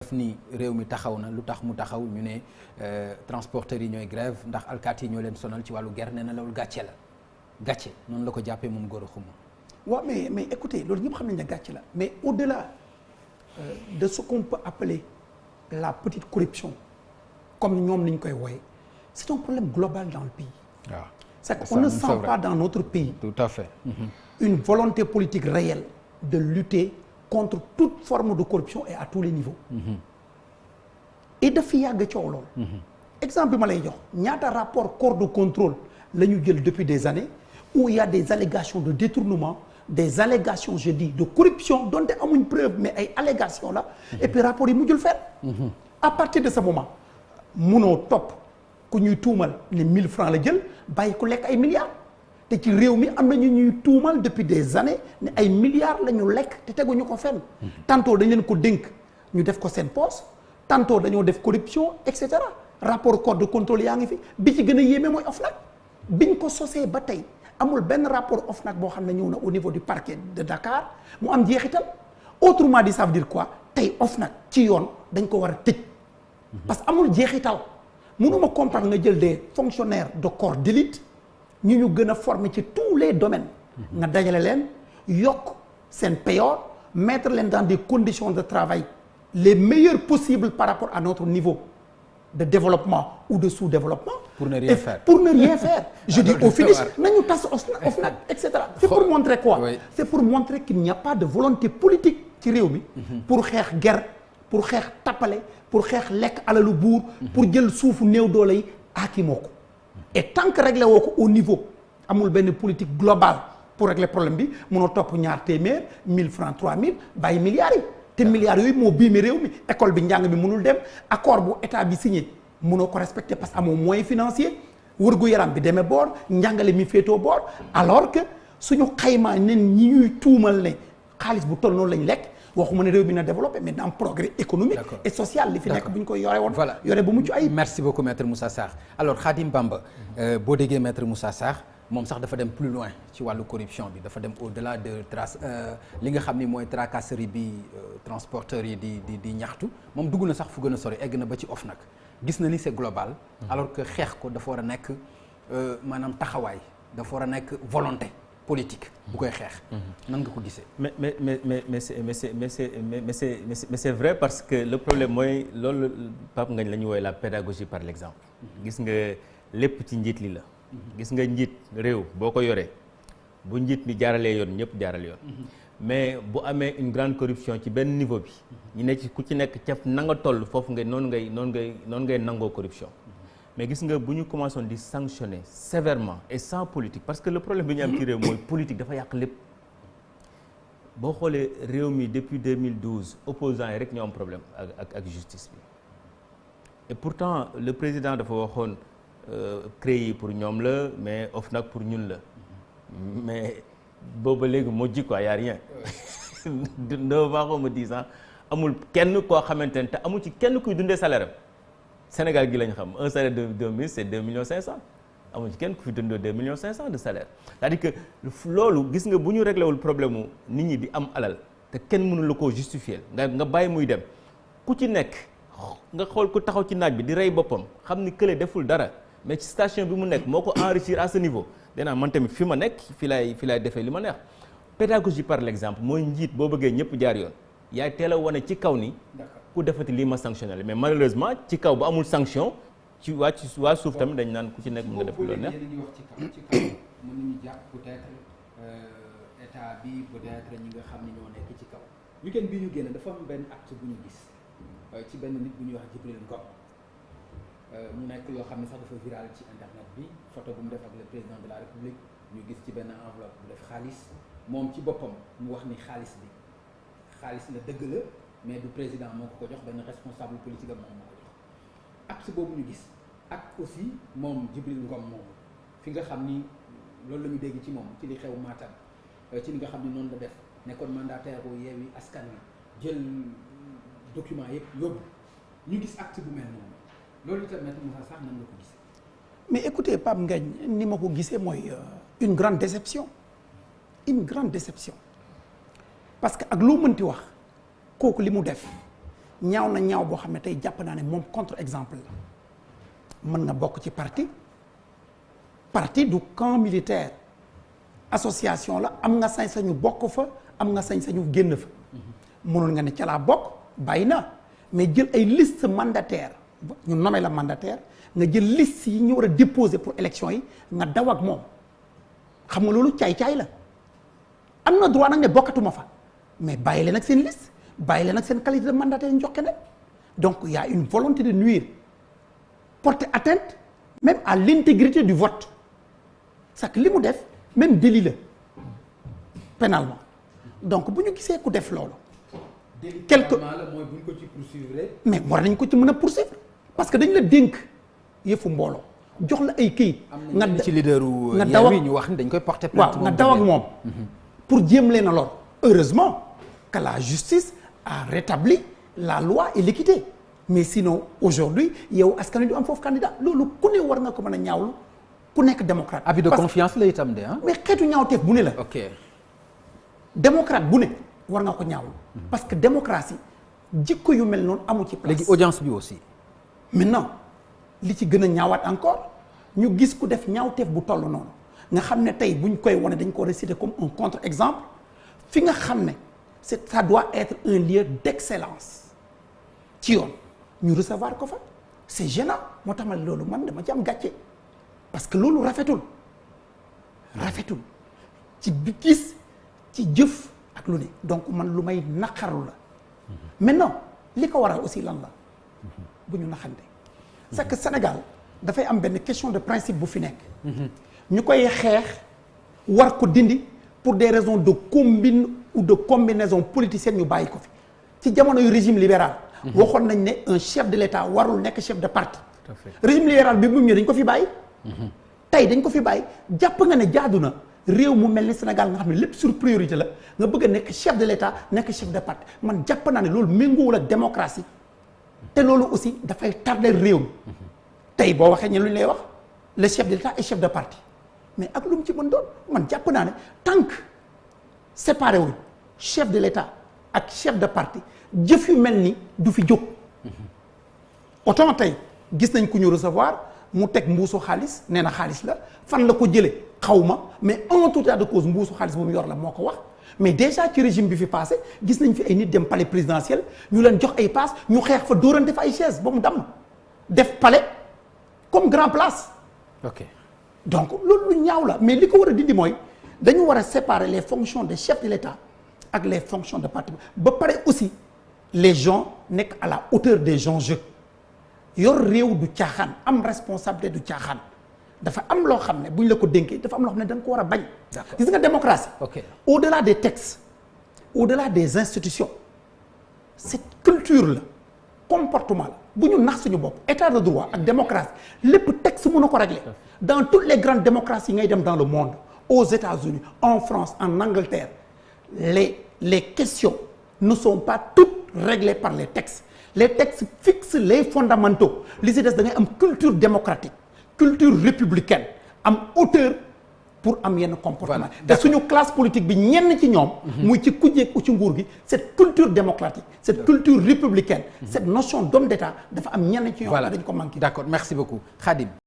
daf ni réew mi taxaw na lu tax mu taxaw ñu ne transporteurs yi ñooy grève ndax alkaati yi ñoo leen sonal ci wàllu guerre nee na loolu gàcce la gàcce noonu la ko jàppee moom Gora Khouma. waaw mais écoutez loolu ñëpp xam nañ ne gàcce la mais au-delà de ce qu'on peut appeler la petite corruption comme ñoom ni ñu koy wooye c'est un problème global dans le pays. waaw c'est qu'on ne sent pas dans notre pays. tout à fait. une volonté politique réelle de lutter contre toute forme de corruption et à tous les niveaux. et daf fi yàgg coow lool. exemple bi ma lay jox ñaata rapport corps de contrôle la ñu jël depuis des années où il y a des allégations de détournement des allégations je dis de corruption donte amuñ preuve mais ay allégations la. et puis rapport yi mujjul faire. à partir de ce moment munoo topp ku ñuy tuumal ne 1000 francs la jël bàyyi ku lekk ay milliards. te ci réew mi am na ñu ñuy tuumal depuis des années ne ay milliards la ñu lekk te teguñu ko fenn. tantôt dañ leen ko dénk ñu def ko seen poche tantôt dañoo def corruption et cetera rapport corps de contrôle yaa ngi fi bi ci gën a yéeme mooy OFNAC biñ ko sosee ba tey amul benn rapport OFNAC boo xam ne ñëw na au niveau du parquet de Dakar mu am jeexital autrement dit ça veut dire quoi tey OFNAC ci yoon dañ ko war a tëj. parce que amul jeexital mënuma comprendre nga jël des fonctionnaires de corps d'élite ñu gën a former ci tous les domaines. nga dajale leen yokk seen payoor mettre leen dans des conditions de travail les meilleures possibles par rapport à notre niveau de développement ou de sous-développement. pour ne rien faire pour ne rien faire. je dis au finish nañu tas OFNAC et cetera. c'est pour montrer quoi. Oui. c'est pour montrer qu'il n'y a pas de volonté politique ci réew mi. pour xeex guerre pour xeex tappale pour xeex lekk alalu buur. pour jël suufu néew doole yi aakimoo ko. et tant que réglé woo ko au niveau amul benn politique globale pour régler problème bi munoo topp ñaar téeméer 1000 francs 3000 bàyyi milliards yi te milliards yooyu moo biime réew mi école bi njàng bi munul dem accord bu état bi signé munoo ko respecter parce que amoo moyen financier wërgu yaram bi demee boor njàngale mi féetoo boor alors que suñu xaymaa nen ñi ñuy tuumal ne xaalis bu toll noonu lañ lekk waxuma ne réew mi na développé mais na am progrès économique et social li fi nekk bu ñu koy yore woon yore ba mucc ayib. merci beaucoup maître Moussa Sarr alors Khadim Bamba boo déggee maître Moussa Sarr moom sax dafa dem plus loin ci wàllu corruption bi dafa dem au-delà de li nga xam ni mooy tracasserie bi transporteurs yi di ñaxtu moom dugg na sax fu gën a sori egg na ba ci OFNAC gis na ni c'est global alors que xeex ko dafa war a nekk maanaam taxawaay dafa war a nekk volonté politique bu koy xeex. nan nga ko gisee. mais c'est vrai parce que le problème mooy loolu Pape Ngagne la ñuy woowee la pédagogie par l'exemple. gis nga lépp ci njiit li la. gis nga njiit réew boo ko yoree bu njiit mi jaaralee yoon ñëpp jaaral yoon. mais bu amee une grande corruption ci benn niveau bi. ñu ne ci ku ci nekk ca na nga toll foofu nga noonu ngay nangoo corruption. mais gis nga bu ñu commencé di sanctionner sévèrement et sans politique parce que le problème bi ñu am ci réew mooy politique dafa yàq lépp boo xoolee réew mi depuis 2012 opposants yi rek ñoo am problème ak justice bi et pourtant le président dafa waxoon créé yi pour ñoom la mais OFNAC pour ñun la mais booba léegi moo ji quoi y a rien 9 ans xaw ma 10 ans amul kenn koo xamante ne te amul ci kenn kuy dundee salaire am Sénégal gi lañ xam un salaire de 2000 c'est 2 500 000 amul ci kenn ku fi dundoo 2 500 000 de salaire c'est-à-dire que loolu gis nga bu ñu réglé wul problème mu nit ñi di am alal te kenn mënu la koo justifier nga bàyyi muy dem ku ci nekk nga xool ku taxaw ci naaj bi di rey boppam xam ni kële deful dara mais ci station bi mu nekk moo ko enrichir à ce niveau danaa man tamit fi ma nekk fi laay defee li ma neex pédagogie par l'exemple mooy njiit boo bëggee ñëpp jaar yoon yaay teel a wane ci kaw ni ku defati lii ma sanctionné mais malheureusement ci kaw bu amul sanction ci waa suuf tamit dañ naan ku ci nekk mën nga def lu neex. ci kaw mën nañu jàpp peut-être état bi peut-être ñi nga xam ne ñoo nekk ci kaw week-end bi ñu génn dafa am benn acte bu ñu gis ci benn nit bu ñuy wax Djibril Ngom mu nekk loo xam ne sax dafa viral ci internet bi photo bu mu def ak le président de la République ñu gis ci benn enveloppe bu def xaalis moom ci boppam mu wax ni xaalis la dëgg la mais du président moo ko jox benn responsable politique am moom moo ko jox acte boobu ñu gis ak aussi moom Djibril Ngom moom fi nga xam ni loolu la ñu dégg ci moom ci li xew Matam ci li nga xam ni noonu la def nekkoon mandataire u Yewwi Askan Wi jël document yëpp yóbbu ñu gis acte bu mel noonu loolu itam Maître Moussa Sarr nan nga ko gisee. mais écoutez Pape Ngagne ni ma ko gisee mooy une grande déception parce que ak loo mënti wax kooku li mu def ñaaw na ñaaw boo xam ne tey jàpp naa ne moom contre-exemple la mën nga bokk ci parti du camp militaire association la am nga sañ-sañu bokk fa am nga sañ-sañu génn fa mënoon nga ne ca laa bokk bàyyi na mais jël ay liste mandataire ñu nommé la mandataire nga jël liste yi ñu war a déposer pour élection yi nga daw ak moom xam nga loolu caay-caay la am na droit nag ne bokkatuma fa mais bàyyi leen ak seen liste bàyyi leen ak seen qualité de mandataire ñu jox keneen donc il y a une volonté de nuire porter atteinte même à l'intégrité du vote c'est que li mu def même délit la pénalement donc bu ñu gisee ku def loolu. quelque mooy bu ñu ko ci poursuivre. mais war nañ ko ci mën a poursuivre parce que dañ la dénk yëfu mbooloo jox la ay këyit. nga ci leaderu nga daw ñu wax ni dañ koy porter plainte. waaw nga daw ak moom. pour jéem leen a lor. heureusement que la justice a rétabli la loi et l'équité mais sinon aujourd'hui yow askan wi du am foofu candidat loolu ku ne war nga ko mën a ñaawlu ku nekk démocrate. abus de confiance la itam de ah. mais xeetu ñaawteef bu ne la. ok démocrate bu ne war nga ko ñaawlu. parce que démocratie jikko yu mel noonu amu ci place. léegi audience bi aussi. maintenant li ci gën a ñaawaat encore ñu gis ku def ñaawteef bu toll noonu nga xam ne tey buñ koy wane dañ ko réciter comme un contre-exemple fi nga xam ne ça doit être un lieu d'excellence ci yoon ñu recevoir ko fa c'est gênant moo tax ma loolu man dama ci am gàcce parce que loolu rafetul ci gis ci jëf ak lu ne donc man lu may naqaru la maintenant li ko waral aussi lan la bu ñu naxante c'est que Sénégal dafay am benn question de principe bu fi nekk ñu koy xeex war ko dindi pour des raisons de combine ou de combinaison politicienne ñu bàyyi ko fi ci jamono yu régime libéral waxoon nañ ne un chef de l'État warul nekk chef de parti régime libéral bi mu ñëw dañ ko fi bàyyi tey dañ ko fi bàyyi jàpp nga ne jaadu na réew mu mel ni Sénégal nga xam ne lépp sur priorité la nga bëgg a nekk chef de l'État nekk chef de parti man jàpp naa ne loolu méngoowul ak démocratie te loolu aussi dafay tardé réew mi tey boo waxee ñu lu ñu lay wax le chef de l'État et chef de parti mais ak lu mu ci mën doon man jàpp naa ne tant que séparé wuñ chef de l'État ak chef de parti jëf yu mel ni du fi jóg autant tey gis nañ ku ñu recevoir mu teg mbuusu xaalis nee na xaalis la fan la ko jëlee xaw ma mais en tout état de cause mbuusu xaalis bu mu yor la moo ko wax mais déjà ci régime bi fi passé gis nañ fi ay nit dem palais présidentiel ñu leen jox ay passe ñu xeex fa dóorante fa ay chaise ba mu damm def palais comme grand place. ok donc loolu lu ñaaw la mais li ko war a dindi mooy dañu war a séparer les fonctions de chef de l'État ak les fonctions de parti ba pare aussi les gens nekk à la hauteur des enjeux yor réew du caaxaan am responsabilité du caaxaan dafa am loo xam ne bu ñu la ko dénkee dafa am loo xam ne da nga ko war a bañ. gis nga démocratie. ok au-delà des textes au-delà des institutions cette culture la comportement la bu ñu nax suñu bopp état de droit ak démocratie lépp texte mën na ko régler dans toutes les grandes démocraties ngay dem dans le monde aux États-Unis en France en Angleterre les questions ne sont pas toutes réglées par les textes fixent les fondamentaux li ci des da ngay am culture démocratique culture républicaine am hauteur pour am yenn comportement te suñu classe politique bi ñenn ci ñoom muy ci kujjeeg ci nguur gi cette culture démocratique cette culture républicaine cette notion d'homme d'État dafa am ñenn ci ñoom dañ ko manqué. D'accord, merci beaucoup Khadim.